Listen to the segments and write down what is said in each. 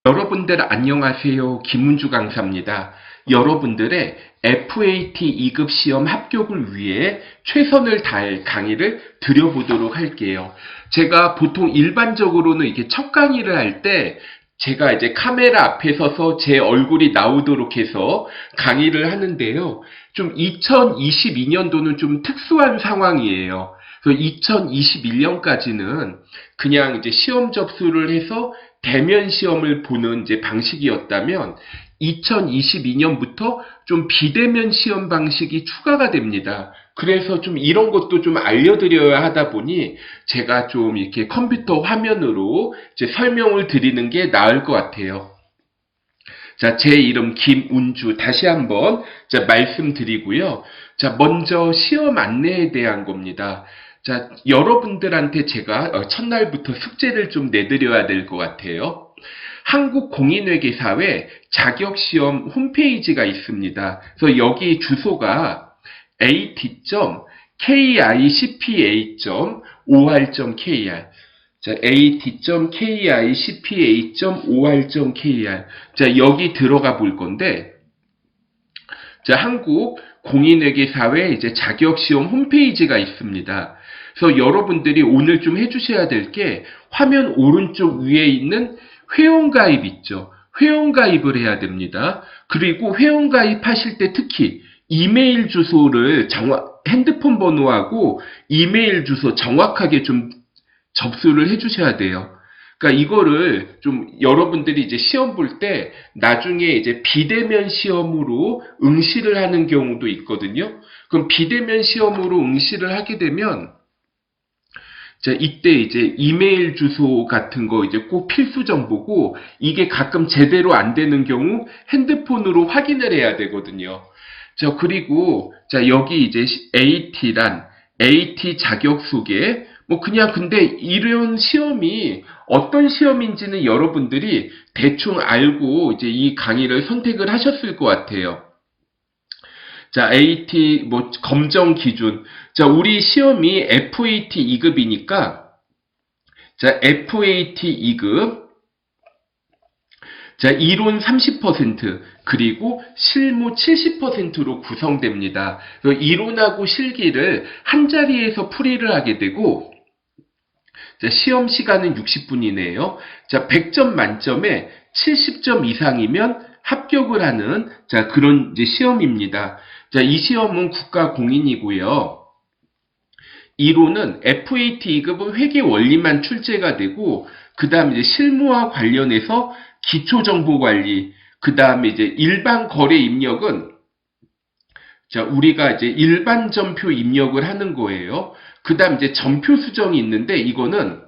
여러분들 안녕하세요. 김은주 강사입니다. 여러분들의 FAT 2급 시험 합격을 위해 최선을 다할 강의를 드려보도록 할게요. 제가 보통 일반적으로는 이게 첫 강의를 할 때 제가 이제 카메라 앞에 서서 제 얼굴이 나오도록 해서 강의를 하는데요. 좀 2022년도는 좀 특수한 상황이에요. 그래서 2021년까지는 그냥 이제 시험 접수를 해서 대면 시험을 보는 이제 방식이었다면 2022년부터 좀 비대면 시험 방식이 추가가 됩니다. 그래서 좀 이런 것도 좀 알려드려야 하다 보니 제가 좀 이렇게 컴퓨터 화면으로 이제 설명을 드리는 게 나을 것 같아요. 자, 제 이름 김운주 다시 한번 말씀드리고요. 자, 먼저 시험 안내에 대한 겁니다. 자, 여러분들한테 제가 첫날부터 숙제를 좀 내드려야 될 것 같아요. 한국공인회계사회 자격시험 홈페이지가 있습니다. 그래서 여기 주소가 at.kicpa.or.kr 자, at.kicpa.or.kr 자, 여기 들어가 볼 건데 자, 한국 공인회계사회 이제 자격시험 홈페이지가 있습니다. 그래서 여러분들이 오늘 좀 해주셔야 될 게 화면 오른쪽 위에 있는 회원가입 있죠. 회원가입을 해야 됩니다. 그리고 회원가입 하실 때 특히 이메일 주소를 핸드폰 번호하고 이메일 주소 정확하게 좀 접수를 해주셔야 돼요. 그러니까 이거를 좀 여러분들이 이제 시험 볼 때 나중에 이제 비대면 시험으로 응시를 하는 경우도 있거든요. 그럼 비대면 시험으로 응시를 하게 되면 자, 이때 이제 이메일 주소 같은 거 이제 꼭 필수 정보고 이게 가끔 제대로 안 되는 경우 핸드폰으로 확인을 해야 되거든요. 자, 그리고 자, 여기 이제 AT 자격 소개 뭐 그냥 근데 이런 시험이 어떤 시험인지는 여러분들이 대충 알고 이제 이 강의를 선택을 하셨을 것 같아요. 자, AT 뭐 검정 기준. 자, 우리 시험이 FAT 2급이니까 자, FAT 2급. 자, 이론 30% 그리고 실무 70%로 구성됩니다. 이론하고 실기를 한 자리에서 풀이를 하게 되고 자, 시험 시간은 60분이네요. 자, 100점 만점에 70점 이상이면 합격을 하는 자, 그런 이제 시험입니다. 자, 이 시험은 국가 공인이고요. 이론은 FAT 2급은 회계 원리만 출제가 되고 그다음에 이제 실무와 관련해서 기초정보관리, 그다음에 이제 일반 거래 입력은 자, 우리가 이제 일반 전표 입력을 하는 거예요. 그다음 이제 전표 수정이 있는데 이거는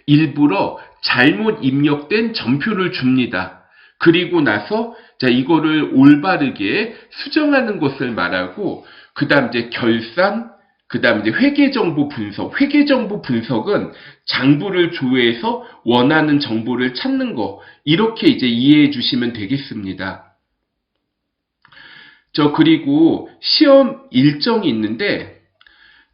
일부러 잘못 입력된 전표를 줍니다. 그리고 나서 자, 이거를 올바르게 수정하는 것을 말하고 그다음 이제 결산, 그다음 이제 회계정보 분석. 회계정보 분석은 장부를 조회해서 원하는 정보를 찾는 거. 이렇게 이제 이해해 주시면 되겠습니다. 그리고 시험 일정이 있는데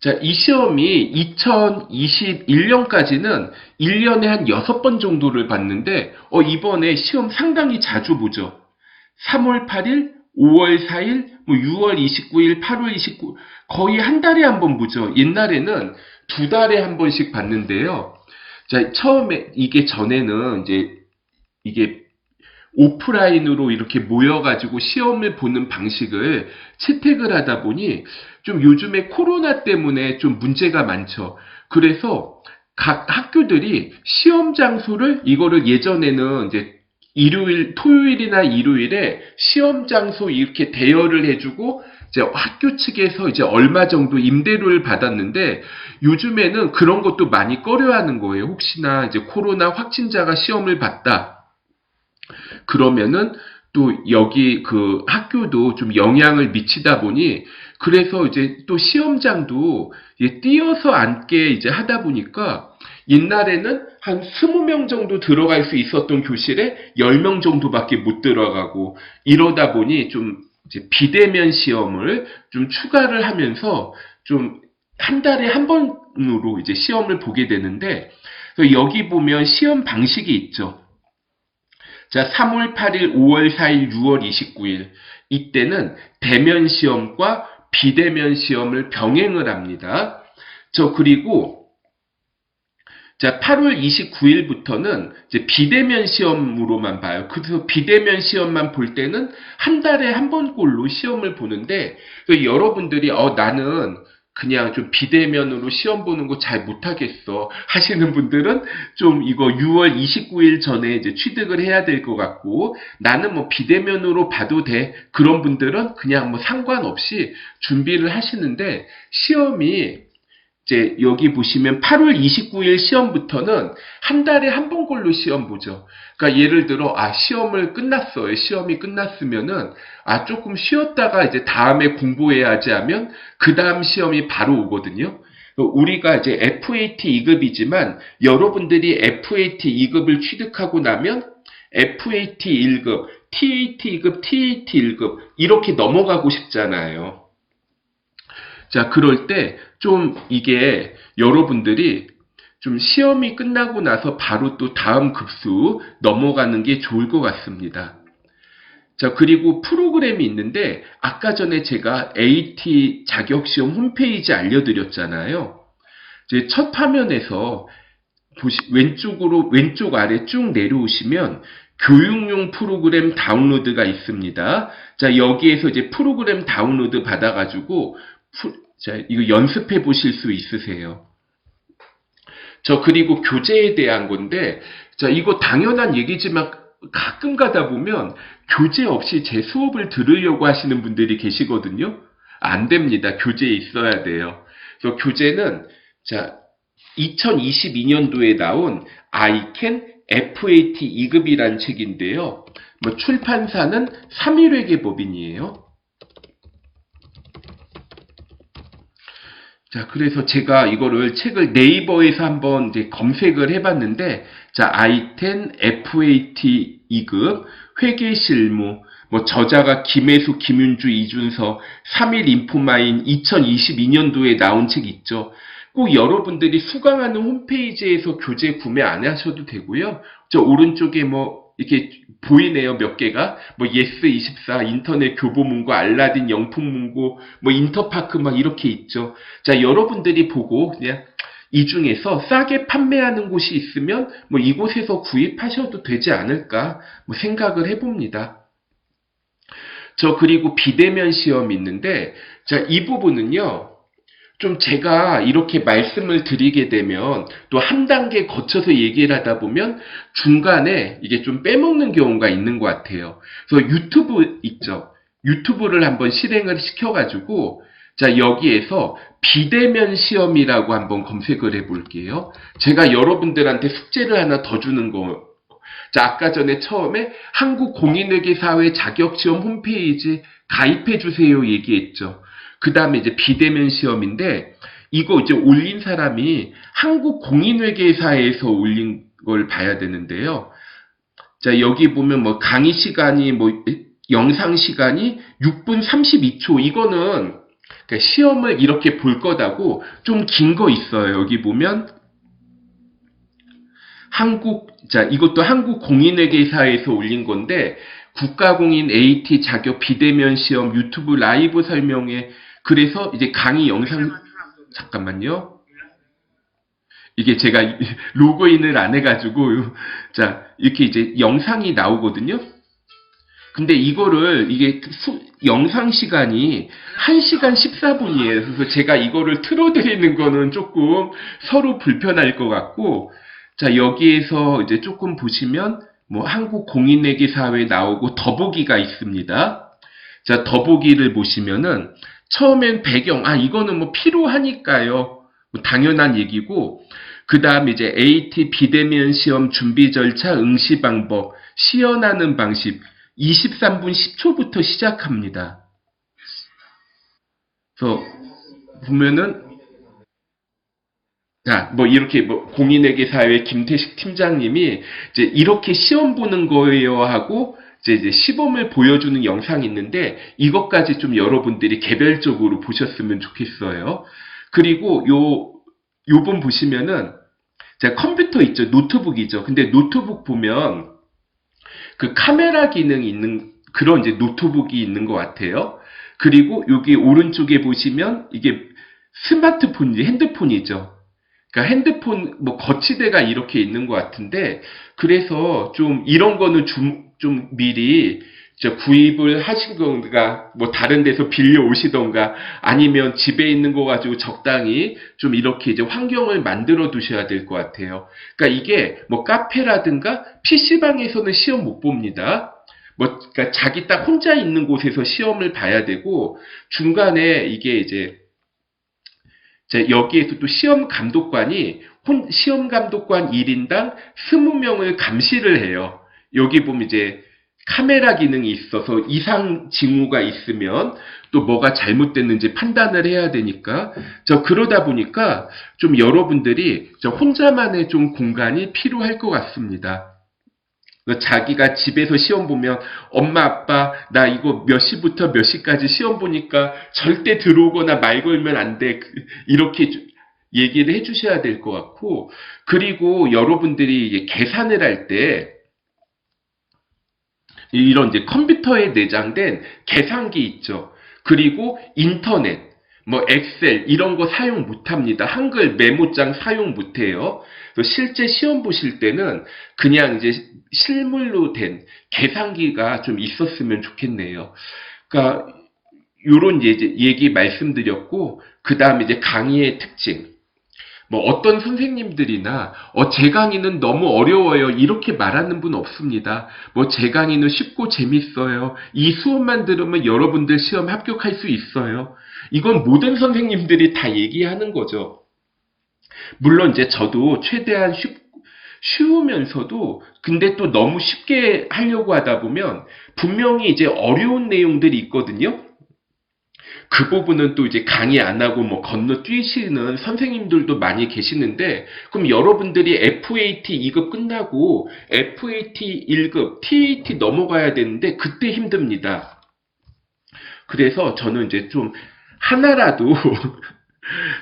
자, 이 시험이 2021년까지는 1년에 한 6번 정도를 봤는데 이번에 시험 상당히 자주 보죠. 3월 8일, 5월 4일, 뭐 6월 29일, 8월 29일 거의 한 달에 한 번 보죠. 옛날에는 2달에 한 번씩 봤는데요. 자, 처음에 이게 전에는 이제 이게 오프라인으로 이렇게 모여가지고 시험을 보는 방식을 채택을 하다 보니 좀 요즘에 코로나 때문에 좀 문제가 많죠. 그래서 각 학교들이 시험 장소를 이거를 예전에는 이제 토요일이나 일요일에 시험 장소 이렇게 대여를 해주고 이제 학교 측에서 이제 얼마 정도 임대료를 받았는데 요즘에는 그런 것도 많이 꺼려하는 거예요. 혹시나 이제 코로나 확진자가 시험을 봤다. 그러면은 또 여기 그 학교도 좀 영향을 미치다 보니 그래서 이제 또 시험장도 띄어서 앉게 이제 하다 보니까 옛날에는 한 20명 정도 들어갈 수 있었던 교실에 10명 정도밖에 못 들어가고 이러다 보니 좀 이제 비대면 시험을 좀 추가를 하면서 좀 한 달에 한 번으로 이제 시험을 보게 되는데 여기 보면 시험 방식이 있죠. 자, 3월 8일, 5월 4일, 6월 29일. 이때는 대면 시험과 비대면 시험을 병행을 합니다. 그리고 자, 8월 29일부터는 이제 비대면 시험으로만 봐요. 그래서 비대면 시험만 볼 때는 한 달에 한 번꼴로 시험을 보는데, 여러분들이, 나는 그냥 좀 비대면으로 시험 보는 거 잘 못하겠어 하시는 분들은 좀 이거 6월 29일 전에 이제 취득을 해야 될 것 같고, 나는 뭐 비대면으로 봐도 돼. 그런 분들은 그냥 뭐 상관없이 준비를 하시는데, 시험이 이제 여기 보시면 8월 29일 시험부터는 한 달에 한 번꼴로 시험 보죠. 그러니까 예를 들어 시험을 끝났어요. 시험이 끝났으면은 조금 쉬었다가 이제 다음에 공부해야지 하면 그 다음 시험이 바로 오거든요. 우리가 이제 FAT 2급이지만 여러분들이 FAT 2급을 취득하고 나면 FAT 1급, TAT 2급, TAT 1급 이렇게 넘어가고 싶잖아요. 자, 그럴 때 좀 이게 여러분들이 좀 시험이 끝나고 나서 바로 또 다음 급수 넘어가는 게 좋을 것 같습니다. 자, 그리고 프로그램이 있는데 아까 전에 제가 AT 자격시험 홈페이지 알려드렸잖아요. 이제 첫 화면에서 왼쪽 아래 쭉 내려오시면 교육용 프로그램 다운로드가 있습니다. 자, 여기에서 이제 프로그램 다운로드 받아가지고 자, 이거 연습해 보실 수 있으세요. 그리고 교재에 대한 건데, 자, 이거 당연한 얘기지만 가끔 가다 보면 교재 없이 제 수업을 들으려고 하시는 분들이 계시거든요. 안 됩니다. 교재에 있어야 돼요. 그래서 교재는, 자, 2022년도에 나온 I CAN FAT 2급이란 책인데요. 출판사는 3.1회계법인이에요. 자, 그래서 제가 이거를 책을 네이버에서 한번 이제 검색을 해봤는데, 자, I10 FAT 2급 회계 실무, 저자가 김혜수, 김윤주, 이준서, 3일 인포마인 2022년도에 나온 책 있죠. 꼭 여러분들이 수강하는 홈페이지에서 교재 구매 안 하셔도 되고요. 저 오른쪽에 이렇게 보이네요, 몇 개가. 예스24, 인터넷 교보문고, 알라딘 영풍문고, 인터파크 이렇게 있죠. 자, 여러분들이 보고 그냥 이 중에서 싸게 판매하는 곳이 있으면 이곳에서 구입하셔도 되지 않을까 생각을 해봅니다. 그리고 비대면 시험이 있는데, 자, 이 부분은요. 좀 제가 이렇게 말씀을 드리게 되면 또 한 단계 거쳐서 얘기를 하다 보면 중간에 이게 좀 빼먹는 경우가 있는 것 같아요. 그래서 유튜브 있죠. 유튜브를 한번 실행을 시켜가지고 자, 여기에서 비대면 시험이라고 한번 검색을 해볼게요. 제가 여러분들한테 숙제를 하나 더 주는 거. 자, 아까 전에 처음에 한국공인회계사회 자격시험 홈페이지 가입해주세요 얘기했죠. 그 다음에 이제 비대면 시험인데, 이거 이제 올린 사람이 한국공인회계사에서 올린 걸 봐야 되는데요. 자, 여기 보면 강의 시간이 영상 시간이 6분 32초. 이거는 그러니까 시험을 이렇게 볼 거다고 좀 긴 거 있어요. 여기 보면 자, 이것도 한국공인회계사에서 올린 건데, 국가공인 AT 자격 비대면 시험 유튜브 라이브 설명회. 그래서 이제 강의 영상, 잠깐만요. 이게 제가 로그인을 안 해가지고, 자, 이렇게 이제 영상이 나오거든요. 근데 이게 영상 시간이 1시간 14분이에요. 그래서 제가 이거를 틀어드리는 거는 조금 서로 불편할 것 같고, 자, 여기에서 이제 조금 보시면, 한국공인회계사회 나오고 더보기가 있습니다. 자, 더보기를 보시면은, 처음엔 배경, 이거는 필요하니까요. 당연한 얘기고, 그 다음 이제 AT 비대면 시험 준비 절차 응시 방법, 시연하는 방식, 23분 10초부터 시작합니다. 그래서, 보면은, 자, 이렇게 공인회계사회 김태식 팀장님이 이제 이렇게 시험 보는 거예요 하고, 이제 시범을 보여주는 영상이 있는데, 이것까지 좀 여러분들이 개별적으로 보셨으면 좋겠어요. 그리고 요번 보시면은, 자, 컴퓨터 있죠. 노트북이죠. 근데 노트북 보면, 그 카메라 기능이 있는 그런 이제 노트북이 있는 것 같아요. 그리고 여기 오른쪽에 보시면 이게 스마트폰이 핸드폰이죠. 그러니까 핸드폰 뭐 거치대가 이렇게 있는 것 같은데, 그래서 좀 이런 거는 좀 미리 구입을 하신 건가, 뭐 다른 데서 빌려 오시던가, 아니면 집에 있는 거 가지고 적당히 좀 이렇게 이제 환경을 만들어 두셔야 될 것 같아요. 그러니까 이게 뭐 카페라든가 PC방에서는 시험 못 봅니다. 그러니까 자기 딱 혼자 있는 곳에서 시험을 봐야 되고, 중간에 이게 이제 여기에서 또 시험 감독관이 시험 감독관 1인당 20명을 감시를 해요. 여기 보면 이제 카메라 기능이 있어서 이상 징후가 있으면 또 뭐가 잘못됐는지 판단을 해야 되니까, 그러다 보니까 좀 여러분들이 혼자만의 좀 공간이 필요할 것 같습니다. 자기가 집에서 시험 보면 엄마 아빠 나 이거 몇 시부터 몇 시까지 시험 보니까 절대 들어오거나 말 걸면 안 돼, 이렇게 얘기를 해주셔야 될 것 같고, 그리고 여러분들이 계산을 할 때 이런 이제 컴퓨터에 내장된 계산기 있죠. 그리고 인터넷, 뭐 엑셀 이런 거 사용 못합니다. 한글 메모장 사용 못해요. 실제 시험 보실 때는 그냥 이제 실물로 된 계산기가 좀 있었으면 좋겠네요. 그러니까 요런 이제 얘기 말씀드렸고, 그 다음에 이제 강의의 특징. 뭐 어떤 선생님들이나 제 강의는 너무 어려워요 이렇게 말하는 분 없습니다. 뭐 제 강의는 쉽고 재밌어요. 이 수업만 들으면 여러분들 시험 합격할 수 있어요. 이건 모든 선생님들이 다 얘기하는 거죠. 물론 이제 저도 최대한 쉬우면서도 근데 또 너무 쉽게 하려고 하다 보면 분명히 이제 어려운 내용들이 있거든요. 그 부분은 또 이제 강의 안 하고 뭐 건너뛰시는 선생님들도 많이 계시는데, 그럼 여러분들이 FAT 2급 끝나고 FAT 1급, TAT 넘어가야 되는데 그때 힘듭니다. 그래서 저는 이제 좀 하나라도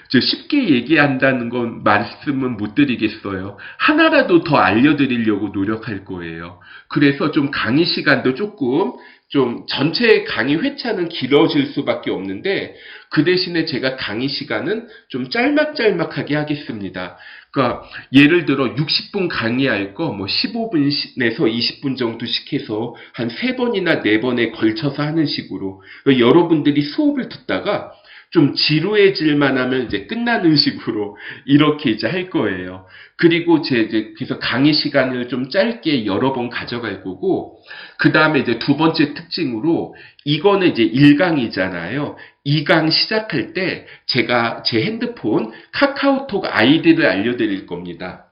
쉽게 얘기한다는 건 말씀은 못 드리겠어요. 하나라도 더 알려드리려고 노력할 거예요. 그래서 좀 강의 시간도 조금 좀 전체 강의 회차는 길어질 수밖에 없는데, 그 대신에 제가 강의 시간은 좀 짤막짤막하게 하겠습니다. 그러니까 예를 들어 60분 강의할 거 뭐 15분에서 20분 정도씩 해서 한 3번이나 4번에 걸쳐서 하는 식으로, 여러분들이 수업을 듣다가 좀 지루해질만 하면 이제 끝나는 식으로 이렇게 이제 할 거예요. 그리고 그래서 강의 시간을 좀 짧게 여러 번 가져갈 거고, 그 다음에 이제 두 번째 특징으로, 이거는 이제 1강이잖아요. 2강 시작할 때 제가 제 핸드폰 카카오톡 아이디를 알려드릴 겁니다.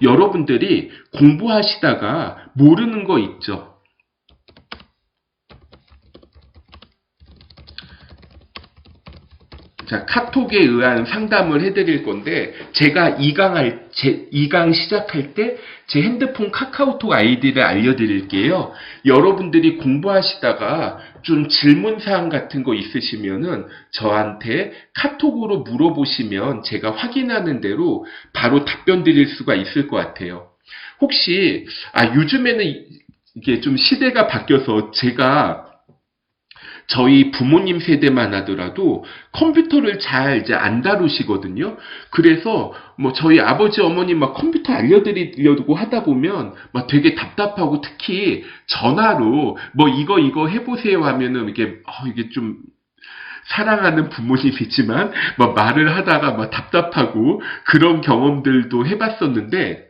여러분들이 공부하시다가 모르는 거 있죠? 자, 카톡에 의한 상담을 해드릴 건데, 제가 2강 시작할 때 제 핸드폰 카카오톡 아이디를 알려드릴게요. 여러분들이 공부하시다가 좀 질문사항 같은 거 있으시면은 저한테 카톡으로 물어보시면 제가 확인하는 대로 바로 답변 드릴 수가 있을 것 같아요. 혹시, 요즘에는 이게 좀 시대가 바뀌어서 제가 저희 부모님 세대만 하더라도 컴퓨터를 잘 이제 안 다루시거든요. 그래서 뭐 저희 아버지 어머니 막 컴퓨터 알려드리려고 하다 보면 막 되게 답답하고, 특히 전화로 뭐 이거 해보세요 하면은 이게 좀 사랑하는 부모님이지만 막 말을 하다가 막 답답하고 그런 경험들도 해봤었는데,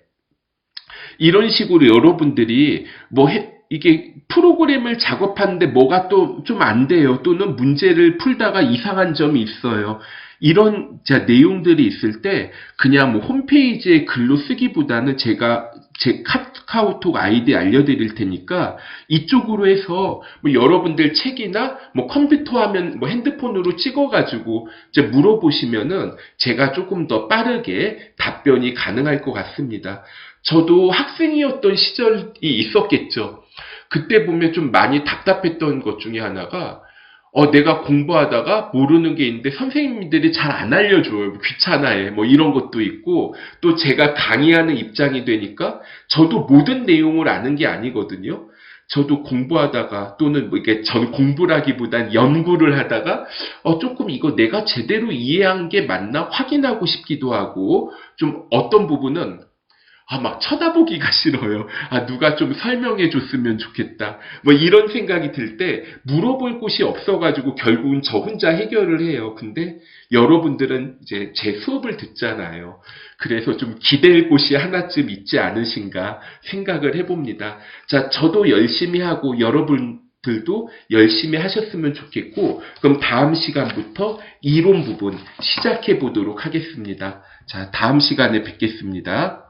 이런 식으로 여러분들이 이게 프로그램을 작업하는데 뭐가 또 좀 안 돼요. 또는 문제를 풀다가 이상한 점이 있어요. 이런 내용들이 있을 때 그냥 뭐 홈페이지에 글로 쓰기보다는 제가 제 카카오톡 아이디 알려드릴 테니까 이쪽으로 해서 뭐 여러분들 책이나 뭐 컴퓨터 화면 뭐 핸드폰으로 찍어가지고 이제 물어보시면은 제가 조금 더 빠르게 답변이 가능할 것 같습니다. 저도 학생이었던 시절이 있었겠죠. 그때 보면 좀 많이 답답했던 것 중에 하나가 내가 공부하다가 모르는 게 있는데 선생님들이 잘 안 알려줘요. 귀찮아해. 뭐 이런 것도 있고, 또 제가 강의하는 입장이 되니까 저도 모든 내용을 아는 게 아니거든요. 저도 공부하다가 또는 뭐 이게 전 공부라기보단 연구를 하다가 조금 이거 내가 제대로 이해한 게 맞나 확인하고 싶기도 하고, 좀 어떤 부분은 막 쳐다보기가 싫어요. 누가 좀 설명해 줬으면 좋겠다. 뭐 이런 생각이 들 때 물어볼 곳이 없어가지고 결국은 저 혼자 해결을 해요. 근데 여러분들은 이제 제 수업을 듣잖아요. 그래서 좀 기댈 곳이 하나쯤 있지 않으신가 생각을 해봅니다. 자, 저도 열심히 하고 여러분들도 열심히 하셨으면 좋겠고, 그럼 다음 시간부터 이론 부분 시작해 보도록 하겠습니다. 자, 다음 시간에 뵙겠습니다.